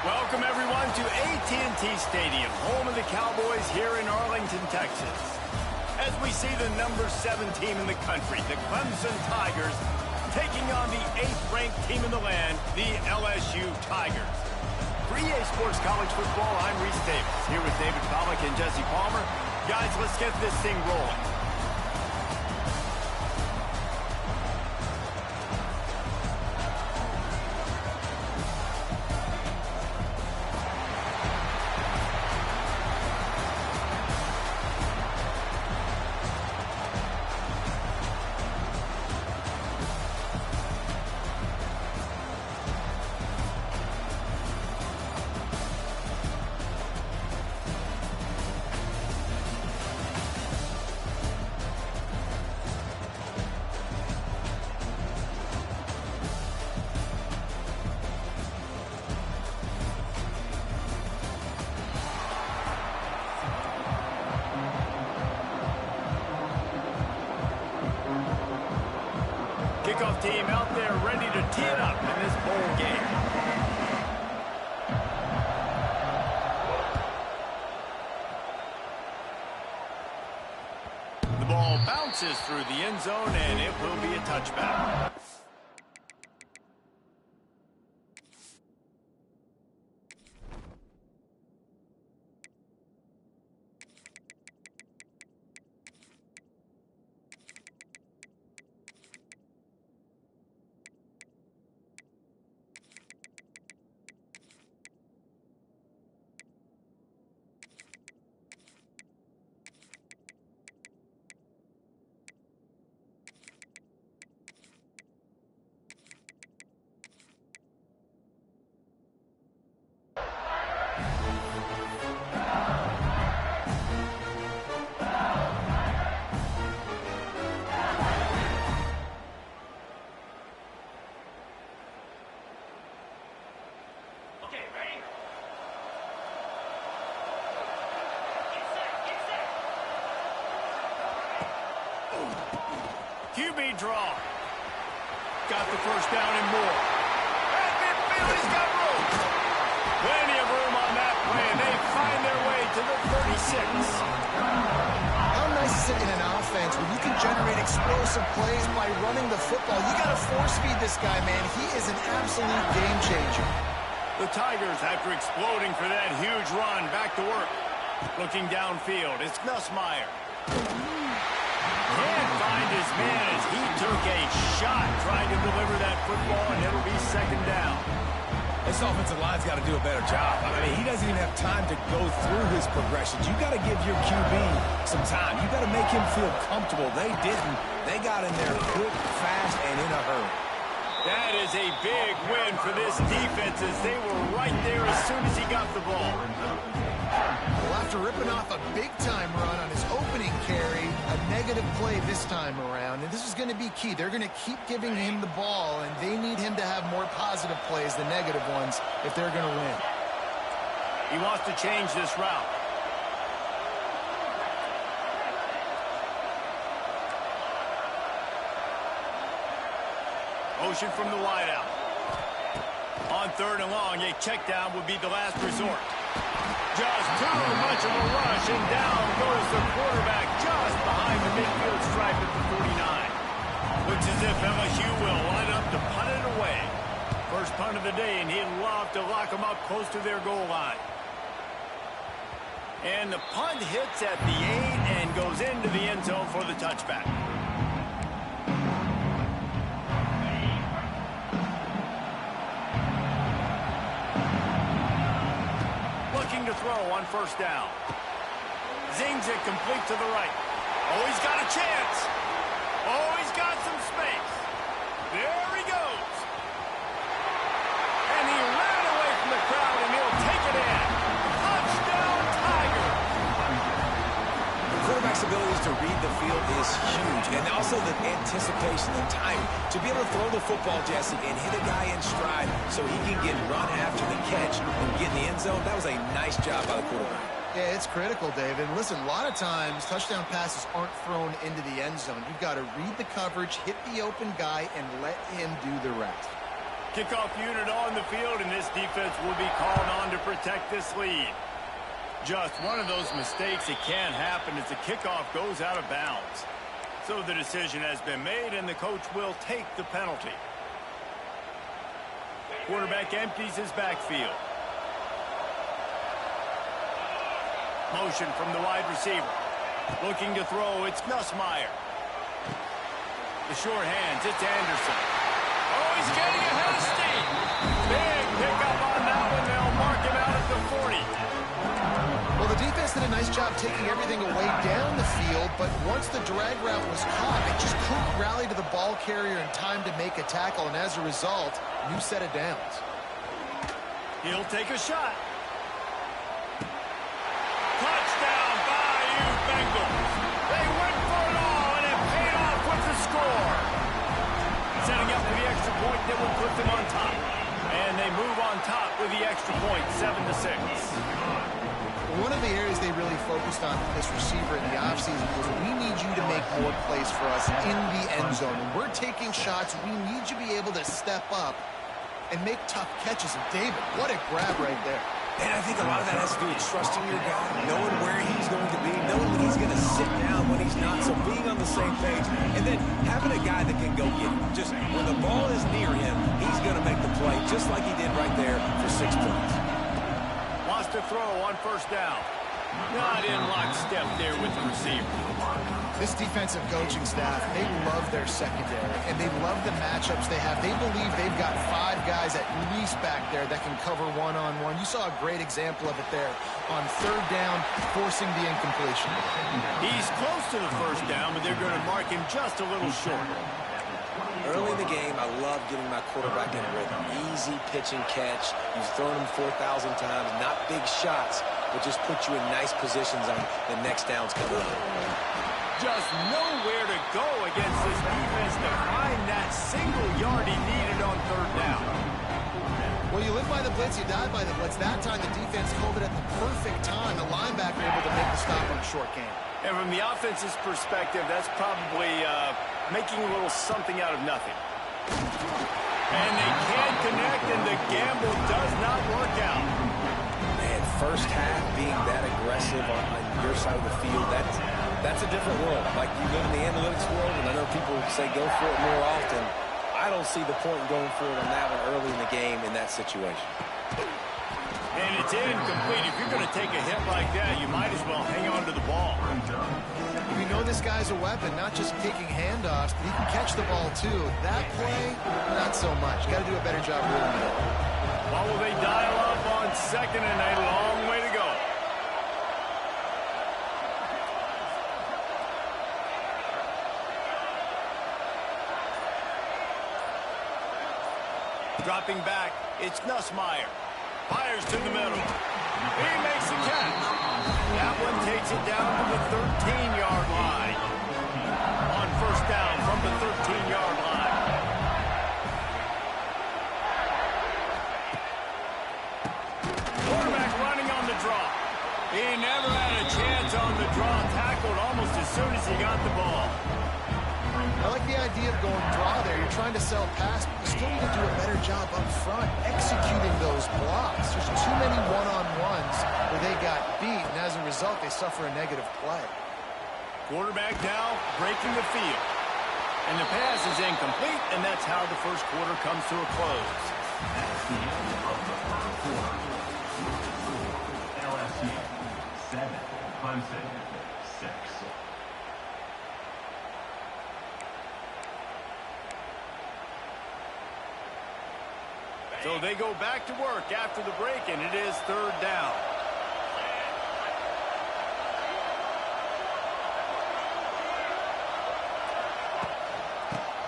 Welcome, everyone, to AT&T Stadium, home of the Cowboys here in Arlington, Texas. As we see the number 7 team in the country, the Clemson Tigers, taking on the 8th-ranked team in the land, the LSU Tigers. For EA Sports College Football, I'm Reese Davis, here with David Pollack and Jesse Palmer. Guys, let's get this thing rolling. Kickoff team out there ready to tee it up in this bowl game. The ball bounces through the end zone, and it will be a touchback. QB draw. Got the first down and more. At midfield, he's got room. Plenty of room on that play, and they find their way to the 36. How nice is it in an offense when you can generate explosive plays by running the football? You got to force feed this guy, man. He is an absolute game changer. The Tigers, after exploding for that huge run, back to work. Looking downfield, it's Nussmeier. Can't find his man as he took a shot trying to deliver that football, and it'll be second down. This offensive line's got to do a better job. I mean, he doesn't even have time to go through his progressions. You got to give your QB some time. You got to make him feel comfortable. They didn't. They got in there quick, fast, and in a hurry. That is a big win for this defense as they were right there as soon as he got the ball. Well, after ripping off a big-time run on his opening carry, a negative play this time around, and this is going to be key. They're going to keep giving him the ball, and they need him to have more positive plays than negative ones if they're going to win. He wants to change this route. Motion from the wideout. On third and long, a check down would be the last resort. Just too much of a rush, and down goes the quarterback just behind the midfield stripe at the 49. Looks as if LSU will line up to punt it away. First punt of the day, and he'd love to lock them up close to their goal line. And the punt hits at the 8 and goes into the end zone for the touchback. Looking to throw on first down. Zings it complete to the right. Oh, he's got a chance. Oh, he's got some space. There he goes. And he ran away from the crowd, and he'll take it in. Touchdown, Tiger. The quarterback's abilities to read the field is huge, and also the anticipation and timing. To be able to throw the football, Jesse, and hit a guy in stride so he can get run after the catch and get in the end zone, that was a nice job by the quarterback. Yeah, it's critical, David. Listen, a lot of times touchdown passes aren't thrown into the end zone. You've got to read the coverage, hit the open guy, and let him do the rest. Kickoff unit on the field, and this defense will be called on to protect this lead. Just one of those mistakes that can happen as the kickoff goes out of bounds. So the decision has been made, and the coach will take the penalty. Quarterback empties his backfield. Motion from the wide receiver. Looking to throw, it's Nussmeier. The short hands, it's Anderson. Oh, he's getting ahead of steam. Big pickup on that one. They'll mark him out at the 40. Well, the defense did a nice job taking everything away down the field, but once the drag route was caught, it just couldn't rally to the ball carrier in time to make a tackle, and as a result, new set of downs. He'll take a shot. Touchdown, Bayou Bengals. They went for it all, and it paid off with the score. Setting up for the extra point that would put them on top. And they move on top with the extra point, 7-6. One of the areas they really focused on this receiver in the offseason was we need you to make more plays for us in the end zone. When we're taking shots, we need you to be able to step up and make tough catches. And David, what a grab right there. And I think a lot of that has to do with trusting your guy, knowing where he's going to be, knowing when he's going to sit down, when he's not, so being on the same page, and then having a guy that can go get it. Just when the ball is near him, he's going to make the play, just like he did right there for 6 points. Wants to throw on first down. Not in lockstep there with the receiver. This defensive coaching staff, they love their secondary, and they love the matchups they have. They believe they've got 5 guys at least back there that can cover one-on-one. You saw a great example of it there on third down, forcing the incompletion. He's close to the first down, but they're going to mark him just a little short. Early in the game, I love getting my quarterback in rhythm. Easy pitch and catch. You've thrown him 4,000 times. Not big shots, but just put you in nice positions on the next downs coming up. Just nowhere to go against this defense to find that single yard he needed on third down. Well, you live by the blitz, you die by the blitz. That time the defense called it at the perfect time. The linebacker able to make the stop on a short game. And from the offense's perspective, that's probably making a little something out of nothing. And they can't connect, and the gamble does not work out. Man, first half being that aggressive on your side of the field, that's a different world. Like, you live in the analytics world, and I know people say go for it more often. I don't see the point in going for it on that one early in the game in that situation. And it's incomplete. If you're going to take a hit like that, you might as well hang on to the ball. We know this guy's a weapon, not just taking handoffs, but he can catch the ball too. That play, not so much. Got to do a better job ruling it. Well, will they dial up on second and a long way to go? Dropping back, it's Nussmeier. Fires to the middle. He makes the catch. That one takes it down to the 13-yard line. On first down from the 13-yard line. Quarterback running on the draw. He never had a chance on the draw. Tackled almost as soon as he got the ball. I like the idea of going draw there. You're trying to sell pass, but you still need to do a better job up front executing those blocks. There's too many one-on-ones where they got beat, and as a result, they suffer a negative play. Quarterback now breaking the field. And the pass is incomplete, and that's how the first quarter comes to a close. LSU 7, Clemson 6. So they go back to work after the break, and it is third down.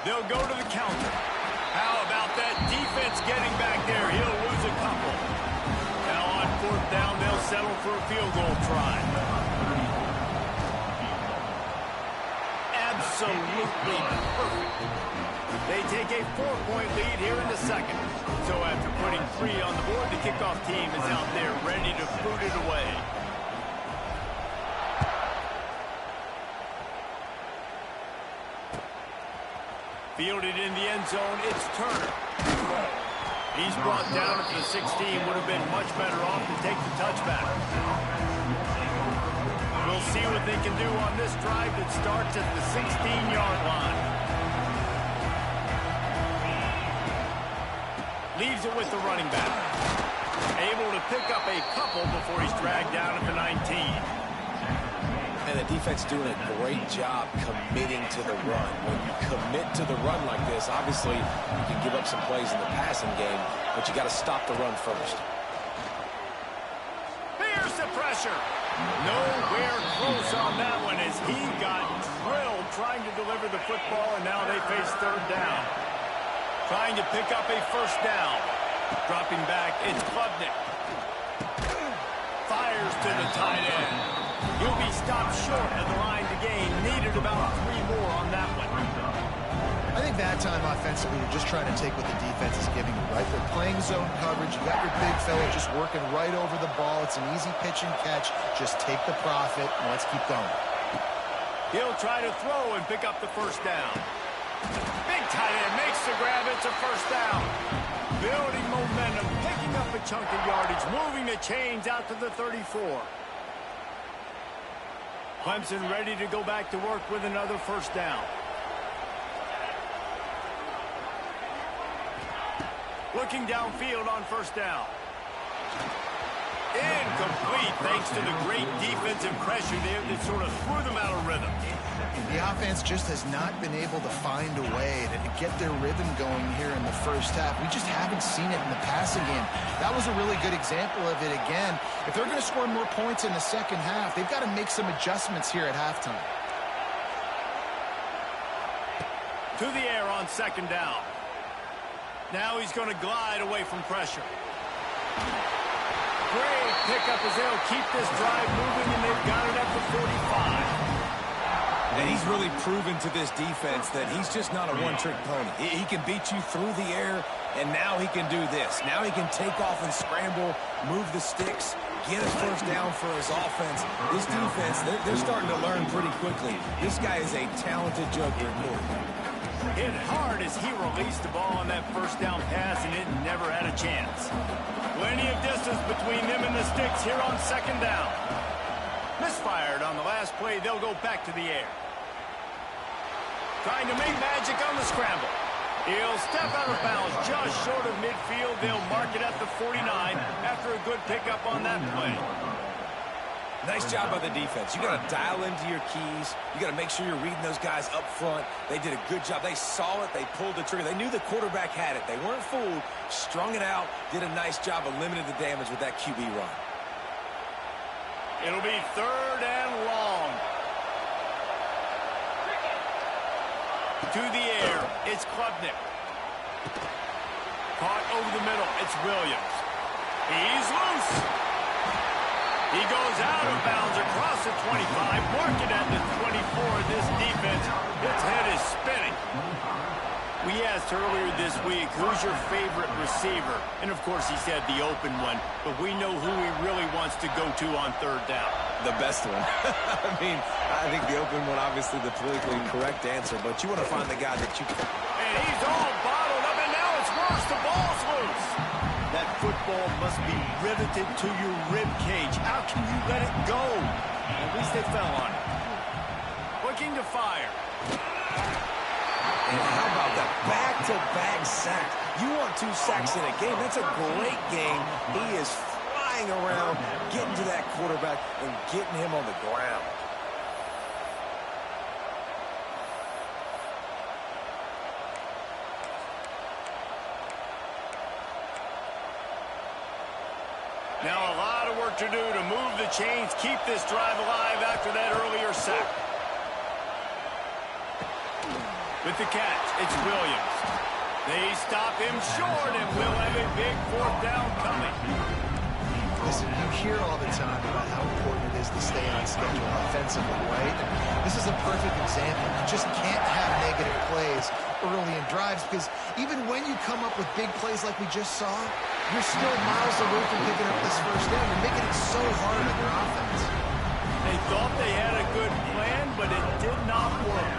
They'll go to the counter. How about that defense getting back there? He'll lose a couple. Now on fourth down, they'll settle for a field goal try. Absolutely perfect. They take a 4-point lead here in the second. So after putting 3 on the board, the kickoff team is out there ready to boot it away. Fielded in the end zone, it's Turner. He's brought down at the 16. Would have been much better off to take the touchback. We'll see what they can do on this drive that starts at the 16-yard line. Leaves it with the running back. Able to pick up a couple before he's dragged down at the 19. And the defense doing a great job committing to the run. When you commit to the run like this, obviously you can give up some plays in the passing game, but you got to stop the run first. Here's the pressure. Nowhere close on that one as he got drilled trying to deliver the football, and now they face third down. Trying to pick up a first down. Dropping back, it's Klubnik. Fires to the tight end. He'll be stopped short of the line to gain. Needed about 3 more on that one. I think that time offensively, you're just trying to take what the defense is giving you, right? They're playing zone coverage. You got your big fella just working right over the ball. It's an easy pitch and catch. Just take the profit, and let's keep going. He'll try to throw and pick up the first down. Big tight end makes the grab. It's a first down. Building momentum, picking up a chunk of yardage, moving the chains out to the 34. Clemson ready to go back to work with another first down. Looking downfield on first down. Incomplete thanks to the great defensive pressure there that sort of threw them out of rhythm. The offense just has not been able to find a way to get their rhythm going here in the first half. We just haven't seen it in the passing game. That was a really good example of it again. If they're going to score more points in the second half, they've got to make some adjustments here at halftime. To the air on second down. Now he's going to glide away from pressure. Great pickup as they'll keep this drive moving, and they've got it at the 45. And he's really proven to this defense that he's just not a one-trick pony. He can beat you through the air, and now he can do this. Now he can take off and scramble, move the sticks, get a first down for his offense. This defense, they're starting to learn pretty quickly. This guy is a talented juggler quarterback. Hit hard as he released the ball on that first down pass, and it never had a chance. Plenty of distance between them and the sticks here on second down. Misfired on the last play. They'll go back to the air. Trying to make magic on the scramble. He'll step out of bounds just short of midfield. They'll mark it at the 49 after a good pickup on that play. Nice job by the defense. You got to dial into your keys. You got to make sure you're reading those guys up front. They did a good job. They saw it. They pulled the trigger. They knew the quarterback had it. They weren't fooled. Strung it out. Did a nice job of limiting the damage with that QB run. It'll be third and long. To the air. It's Klubnik. Caught over the middle. It's Williams. He's loose. He goes out of bounds across the 25, marking at the 24. This defense, its head is spinning. We asked earlier this week, who's your favorite receiver? And, of course, he said the open one, but we know who he really wants to go to on third down. The best one. I mean, I think the open one, obviously the politically correct answer, but you want to find the guy that you can. And he's all bottled up, and now it's worse. The ball's loose. That football must be riveted to your rib cage. How can you let it go? At least they fell on it. Looking to fire. And how about that back-to-back sack? You want 2 sacks in a game. That's a great game. He is flying around, getting to that quarterback and getting him on the ground. Now a lot of work to do to move the chains, keep this drive alive after that earlier sack. With the catch, it's Williams. They stop him short, and we'll have a big fourth down coming. Listen, you hear all the time about how important it is to stay on schedule offensively, right? And this is a perfect example. You just can't have negative plays early in drives because even when you come up with big plays like we just saw, you're still miles away from picking up this first down. You're making it so hard on your offense. They thought they had a good plan, but it did not work.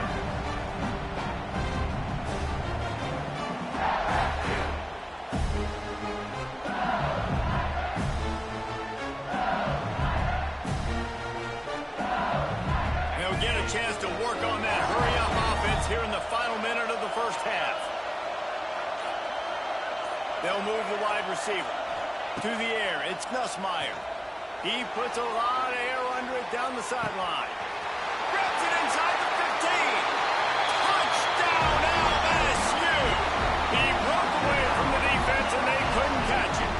chance to work on that hurry-up offense here in the final minute of the first half. They'll move the wide receiver. To the air, it's Nussmeier. He puts a lot of air under it down the sideline. Grabs it inside the 15. Touchdown, LSU! He broke away from the defense, and they couldn't catch it.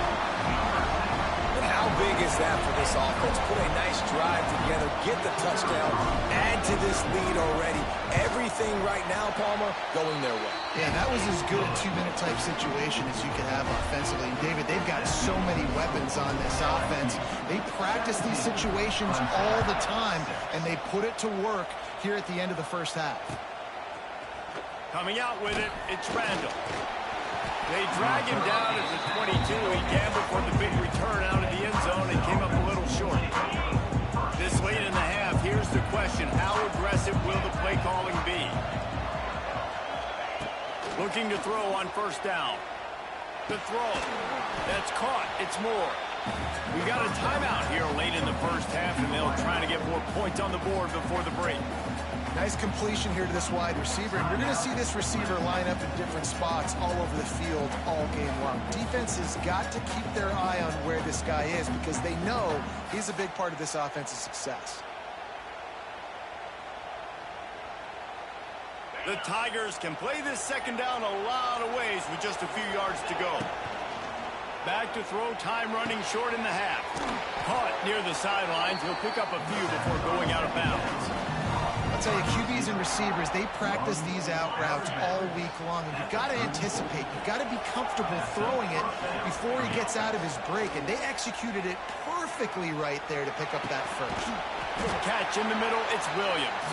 And how big is that for this offense? Put a nice drive together, get the touchdown, add to this lead already. Everything right now, Palmer, going their way. Yeah, that was as good a two-minute type situation as you could have offensively. And David, they've got so many weapons on this offense. They practice these situations all the time, and they put it to work here at the end of the first half. Coming out with it, it's Randall. They drag him down at the 22. He gambled for the big return out of the end zone and came up a little short. This late in the half, here's the question. How aggressive will the play calling be? Looking to throw on first down. The throw. That's caught. It's Moore. We got a timeout here late in the first half, and they'll try to get more points on the board before the break. Nice completion here to this wide receiver, and you're going to see this receiver line up in different spots all over the field all game long. Defense has got to keep their eye on where this guy is because they know he's a big part of this offense's success. The Tigers can play this second down a lot of ways with just a few yards to go. Back to throw, time running short in the half. Caught near the sidelines. He'll pick up a few before going out of bounds. I'll tell you, QBs and receivers, they practice these out routes all week long, and you've got to anticipate. You've got to be comfortable throwing it before he gets out of his break, and they executed it perfectly right there to pick up that first. Catch in the middle, it's Williams.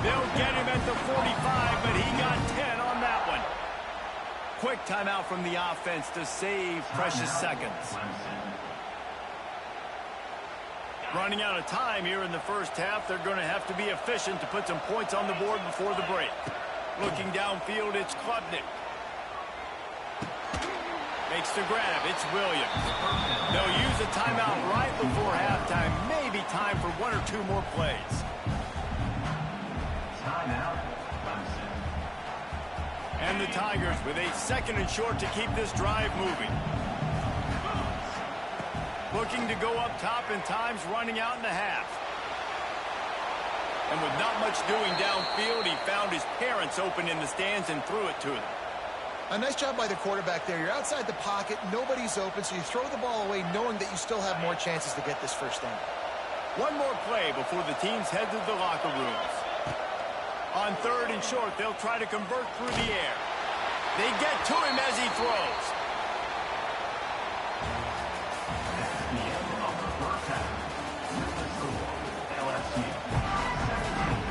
They'll get him at the 45, but he got 10 on that one. Quick timeout from the offense to save precious seconds. Running out of time here in the first half. They're going to have to be efficient to put some points on the board before the break. Looking downfield, it's Klubnik. Makes the grab. It's Williams. They'll use a timeout right before halftime. Maybe time for one or two more plays. Timeout, Clemson. And the Tigers with a second and short to keep this drive moving. Looking to go up top, and time's running out in the half. And with not much doing downfield, he found his parents open in the stands and threw it to them. A nice job by the quarterback there. You're outside the pocket, nobody's open, so you throw the ball away knowing that you still have more chances to get this first down. One more play before the teams head to the locker rooms. On third and short, they'll try to convert through the air. They get to him as he throws.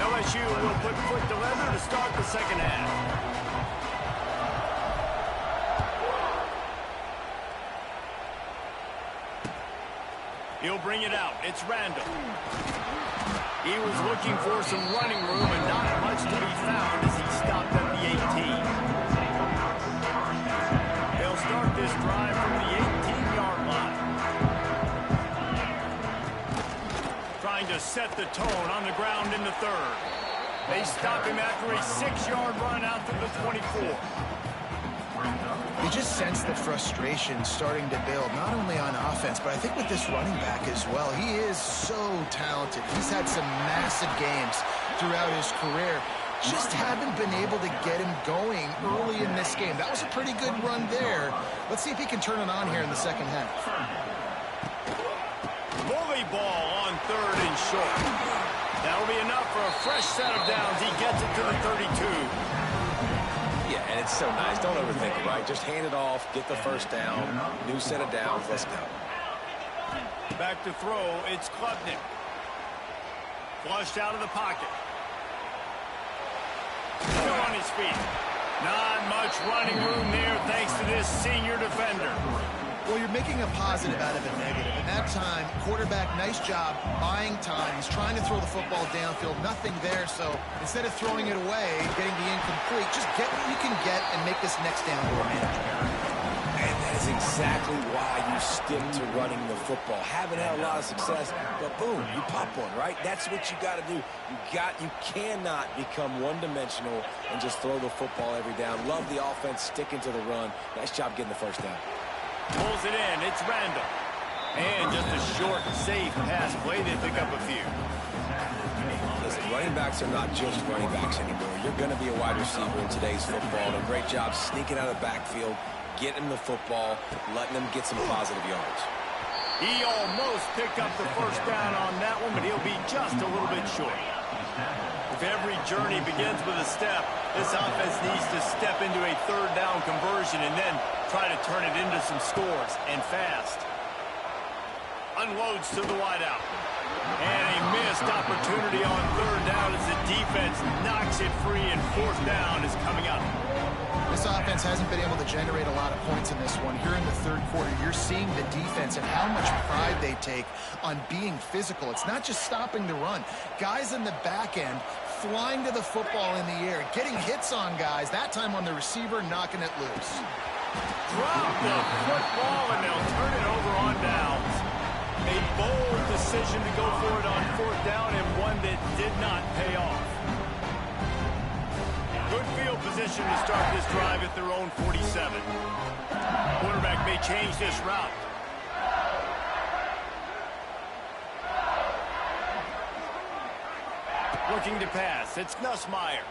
LSU will put foot to leather to start the second half. He'll bring it out. It's Randall. He was looking for some running room and not much to be found as he stopped at the 18. They'll start this drive from the 18-yard line. Trying to set the tone on the ground in the third. They stop him after a 6-yard run out to the 24. You just sense the frustration starting to build, not only on offense, but I think with this running back as well. He is so talented. He's had some massive games throughout his career. Just haven't been able to get him going early in this game. That was a pretty good run there. Let's see if he can turn it on here in the second half. Bully ball on third and short. That'll be enough for a fresh set of downs. He gets it to the 32. Yeah, and it's so nice. Don't overthink it, right? Just hand it off, get the first down, new set of downs, let's go. Back to throw, it's Klubnik. Flushed out of the pocket. Still on his feet. Not much running room there thanks to this senior defender. Well, you're making a positive out of a negative. And that time, quarterback, nice job buying time. He's trying to throw the football downfield. Nothing there, so instead of throwing it away, getting the incomplete, just get what you can get and make this next down more manageable. And that is exactly why you stick to running the football. Haven't had a lot of success, but boom, you pop one, right? That's what you got to do. You cannot become one-dimensional and just throw the football every down. Love the offense sticking to the run. Nice job getting the first down. Pulls it in. It's Randall. And just a short, safe pass play. They pick up a few. Listen, running backs are not just running backs anymore. You're going to be a wide receiver in today's football. And a great job sneaking out of the backfield, getting the football, letting them get some positive yards. He almost picked up the first down on that one, but he'll be just a little bit short. If every journey begins with a step, this offense needs to step into a third down conversion and then try to turn it into some scores, and fast. Unloads to the wideout. And a missed opportunity on third down as the defense knocks it free, and fourth down is coming up. This offense hasn't been able to generate a lot of points in this one. Here in the third quarter, you're seeing the defense and how much pride they take on being physical. It's not just stopping the run. Guys in the back end flying to the football in the air, getting hits on guys, that time on the receiver, knocking it loose. Drop the football, and they'll turn it over on downs. A bold decision to go for it on fourth down, and one that did not pay off. Good field position to start this drive at their own 47. Quarterback may change this route. Looking to pass. It's Nussmeier.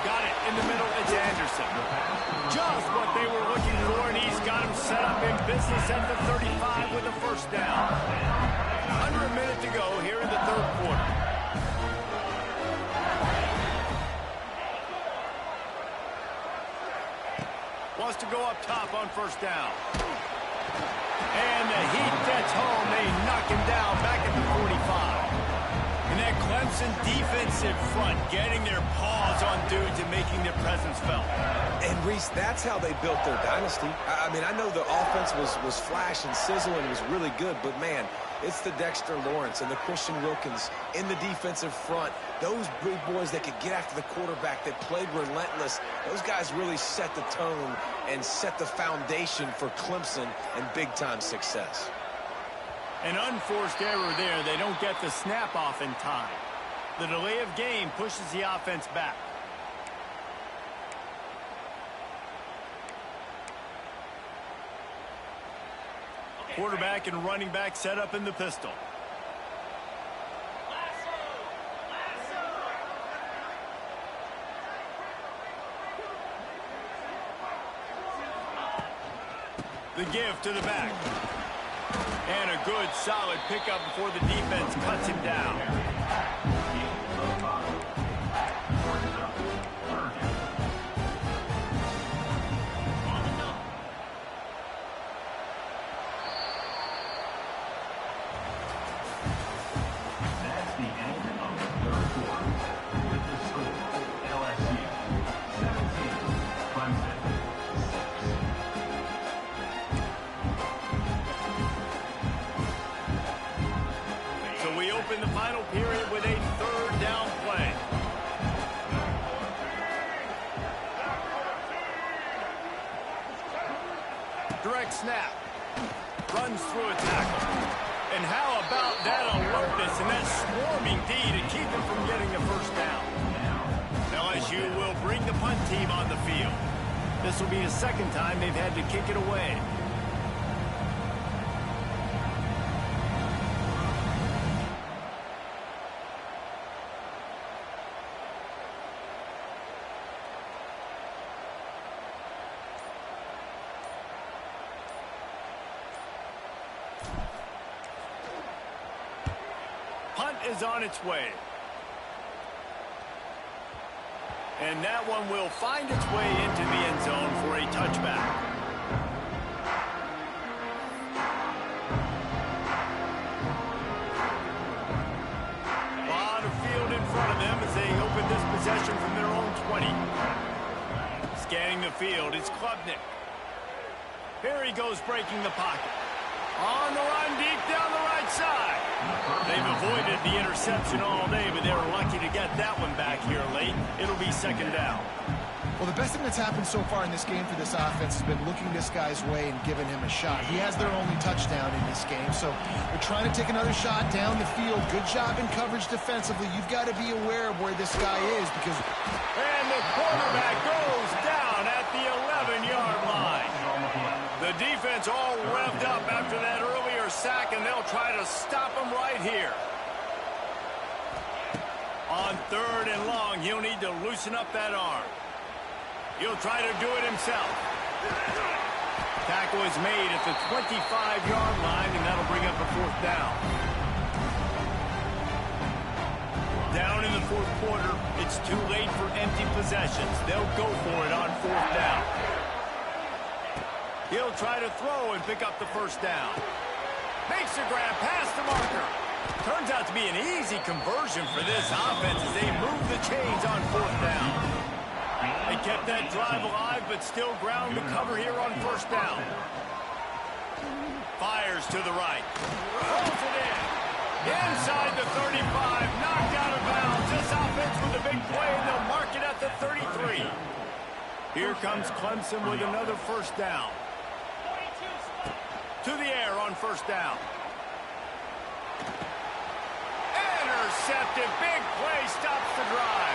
Got it in the middle. It's Anderson. Just what they were looking for, and he's got him set up in business at the 35 with a first down. Under a minute to go here in the third quarter. Wants to go up top on first down. And the heat gets home. They knock him down back at the 45. And that Clemson defensive front getting their paws on dudes and making their presence felt. And, Reese, that's how they built their dynasty. I mean, I know the offense was flash and sizzle and was really good, but, man, it's the Dexter Lawrence and the Christian Wilkins in the defensive front. Those big boys that could get after the quarterback, that played relentless. Those guys really set the tone and set the foundation for Clemson and big-time success. An unforced error there. They don't get the snap off in time. The delay of game pushes the offense back. Quarterback and running back set up in the pistol. The give to the back. And a good, solid pickup before the defense cuts him down. That's the end of the third quarter. With the score, LSU 17, Clemson 6. So we open the final period with a third down play. Direct snap. Runs through a tackle. And how about that alertness and that swarming D to keep him from getting the first down? Now LSU will bring the punt team on the field. This will be the second time they've had to kick it away. Punt is on its way. And that one will find its way into the end zone for a touchback. A lot of field in front of them as they open this possession from their own 20. Scanning the field, it's Klubnik. Here he goes breaking the pocket. On the run deep down the right side. They've avoided the interception all day, but they were lucky to get that one back here late. It'll be second down. Well, the best thing that's happened so far in this game for this offense has been looking this guy's way and giving him a shot. He has their only touchdown in this game, so they're trying to take another shot down the field. Good job in coverage defensively. You've got to be aware of where this guy is because... And the quarterback goes down at the 11-yard line. The defense all revved up after that earlier sack, and they'll try to stop him right here. On 3rd and long, he'll need to loosen up that arm. He'll try to do it himself. Tackle is made at the 25-yard line, and that'll bring up a 4th down. Down in the 4th quarter, it's too late for empty possessions. They'll go for it on 4th down. He'll try to throw and pick up the 1st down. Makes a grab past the marker. Turns out to be an easy conversion for this offense as they move the chains on 4th down. They kept that drive alive, but still ground to cover here on 1st down. Fires to the right. Throws it in. Inside the 35, knocked out of bounds. This offense with a big play, and they'll mark it at the 33. Here comes Clemson with another 1st down. To the air on 1st down. Intercepted. Big play stops the drive.